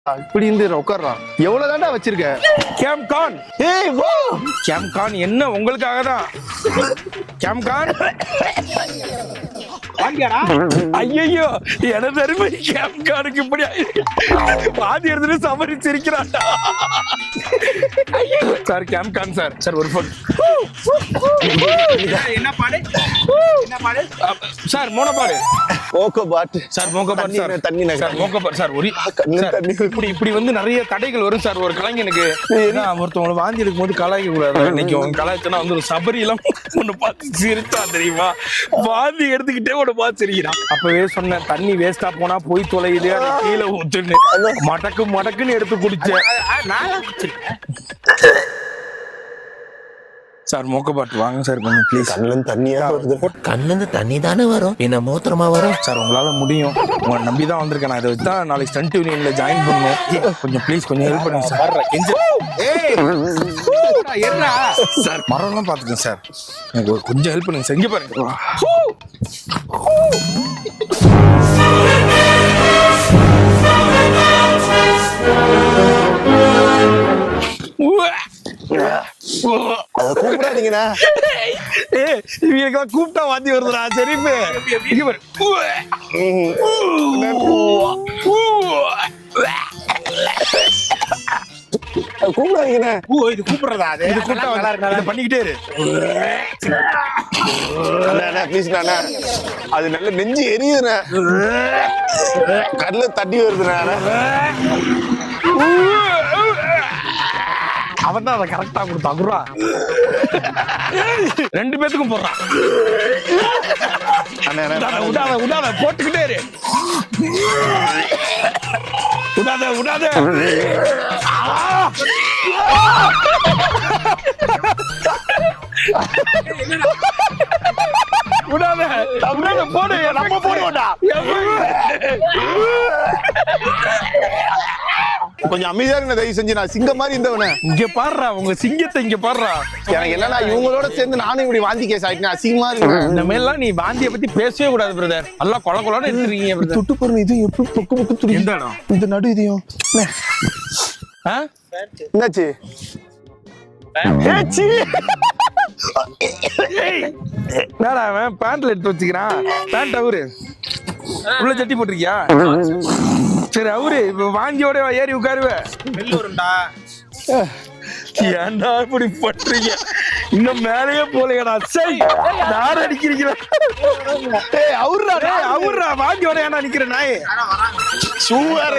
இப்படி இருந்து உட்கார்றான். எவ்வளவு தாண்டா வச்சிருக்க? கேம்கான். ஏய் வா. கேம்கான் என்ன உங்களுக்காக தான். கேம்கான். ஐயோ எனது அருமை கேம்கானுக்கு இப்படி பாதி எடுத்துட்டு சமரிச்சிருக்கிறான்டா. சார் கேம்கான் சார். சார் ஒரு போன். என்ன பாடு? என்ன பாடு? சார் மோனோபாடு. மோகோபாட். சார் மோகோபாட் சார். தண்ணி சார் மோகோபாட் சார். ஒரு தண்ணி. இப்படி வந்து நிறைய தடைகள் வரும் சார் ஒரு கலைஞனுக்கு. ஒருத்தவங்களை வாந்தி எடுக்கும் போது கலாய்க்க கூடாது. இன்னைக்கு அவங்க கலாய்ச்சனா வந்து ஒரு சபரி எல்லாம் ஒண்ணு பார்த்து சிரிச்சா தெரியுமா? வாந்தி எடுத்துக்கிட்டே ஒண்ணு பார்த்து சிரிக்கிறான். அப்பவே சொன்னேன் தண்ணி வேஸ்டா போனா போய் தொலையுது கீழே ஊத்துன்னு. மடக்குன்னு எடுத்து குடிச்சேன். சார் மோக்கபாட்டு வாங்க சார் கொஞ்சம் ப்ளீஸ். கண்ணுல தண்ணியா வருது. கண்ணுல தண்ணி தானே வரும், என்ன மூத்திரமா வரும்? சார் உங்களால முடியும், உங்களை நம்பி தான் வந்திருக்கேன். நான் இதை வச்சு தான் நாளைக்கு ஸ்டண்ட் யூனியன்ல ஜாயின் பண்ணணும். கொஞ்சம் ப்ளீஸ் கொஞ்சம் ஹெல்ப் பண்ணுங்க சார். சார் மரம்லாம் பார்த்துக்கேன் சார், எனக்கு ஒரு கொஞ்சம் ஹெல்ப் பண்ணுங்க சார். இங்கே பாருங்க. கூப்பிடாதீங்கண்ணா. இவங்களுக்கெல்லாம் கூப்பிட்டா வாந்தி வருதுடா. சரி கூப்பிடாதீங்கண்ணா. இது கூப்பிடுறதா? இது கூப்பிட்டா பண்ணிக்கிட்டே இரு. அது நல்ல நெஞ்சு எரியுதுண்ணா, கண்ணுல தண்ணி வருதுண்ணா. அவன் தான் அதை கரெக்டா கொடுத்தான். ரெண்டு பேத்துக்கும் போடுறான். விடாத போட்டுக்கிட்டே இரு. விடாத விடாத போடு. நம்ம போடுவோம்டா. கொஞ்சம் அமைதியா இருங்க தயவு செஞ்சு. நான் சிங்கம் மாதிரி இருந்தவன இங்க பாடுறா, உங்க சிங்கத்தை இங்க பாடுறா. எனக்கு என்னன்னா இவங்களோட சேர்ந்து நானும் இப்படி வாந்தி கேஸ் ஆயிட்டேன். அசிங்கமா இருக்கு. இந்த மாதிரிலாம் நீ வாந்தியை பத்தி பேசவே கூடாது பிரதர். நல்லா கொல கொலன்னு எடுத்துருக்கீங்க. துட்டு பொருள் இது எப்படி பொக்கு பொக்கு துடி. எந்த இடம்? இந்த நடு இதையும் என்னாச்சு? என்னடா அவன் பேண்ட்ல எடுத்து வச்சுக்கிறான். பேண்ட் அவரு உள்ள சட்டி போட்டிருக்கியா? சரி அவரு இப்ப வாந்தியோட ஏறி உட்காருவ. ஏன்டா இப்படி பண்றீங்க? இன்னும் மேலேயே போலையடா. சரி யார் அடிக்கிறீங்களா? அவருடா வாந்தியோட ஏன்னா நிக்கிற நாய். சூ வேற